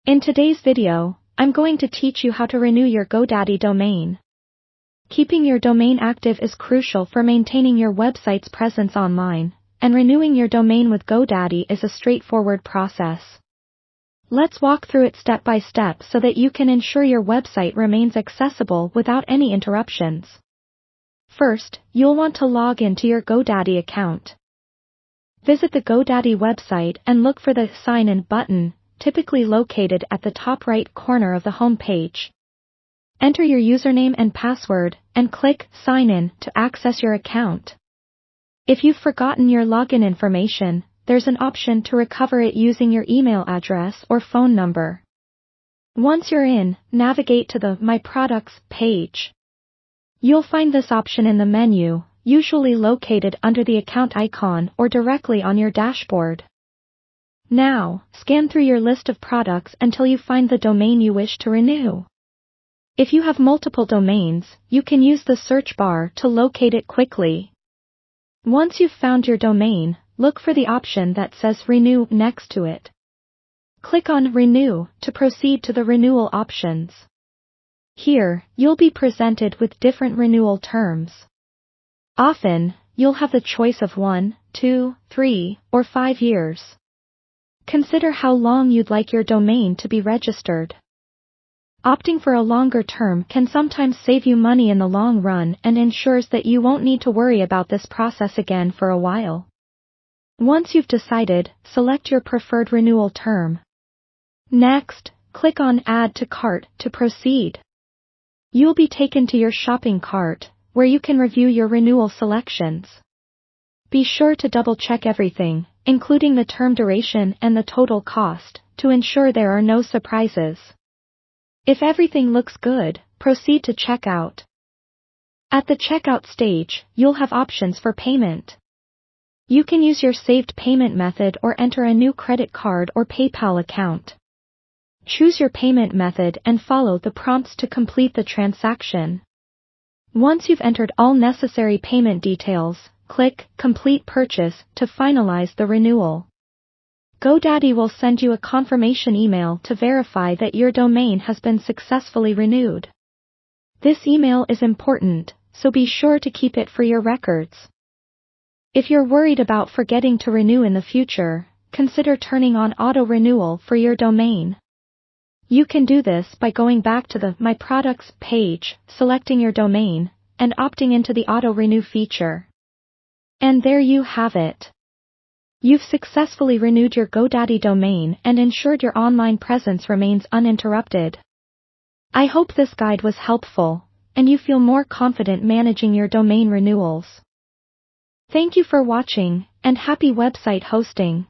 In today's video, I'm going to teach you how to renew your Godaddy domain. Keeping your domain active is crucial for maintaining your website's presence online, and renewing your domain with Godaddy is a straightforward process. Let's walk through it step by step so that you can ensure your website remains accessible without any interruptions. First, you'll want to log into your Godaddy account. Visit the Godaddy website and look for the Sign In button, typically located at the top right corner of the home page. Enter your username and password, and click Sign In to access your account. If you've forgotten your login information, there's an option to recover it using your email address or phone number. Once you're in, navigate to the My Products page. You'll find this option in the menu, usually located under the account icon or directly on your dashboard. Now, scan through your list of products until you find the domain you wish to renew. If you have multiple domains, you can use the search bar to locate it quickly. Once you've found your domain, look for the option that says Renew next to it. Click on Renew to proceed to the renewal options. Here, you'll be presented with different renewal terms. Often, you'll have the choice of 1, 2, 3, or 5 years. Consider how long you'd like your domain to be registered. Opting for a longer term can sometimes save you money in the long run and ensures that you won't need to worry about this process again for a while. Once you've decided, select your preferred renewal term. Next, click on Add to Cart to proceed. You'll be taken to your shopping cart, where you can review your renewal selections. Be sure to double-check everything, including the term duration and the total cost, to ensure there are no surprises. If everything looks good, proceed to checkout. At the checkout stage, you'll have options for payment. You can use your saved payment method or enter a new credit card or PayPal account. Choose your payment method and follow the prompts to complete the transaction. Once you've entered all necessary payment details, click Complete Purchase to finalize the renewal. Godaddy will send you a confirmation email to verify that your domain has been successfully renewed. This email is important, so be sure to keep it for your records. If you're worried about forgetting to renew in the future, consider turning on auto renewal for your domain. You can do this by going back to the My Products page, selecting your domain, and opting into the auto renew feature. And there you have it. You've successfully renewed your Godaddy domain and ensured your online presence remains uninterrupted. I hope this guide was helpful, and you feel more confident managing your domain renewals. Thank you for watching, and happy website hosting.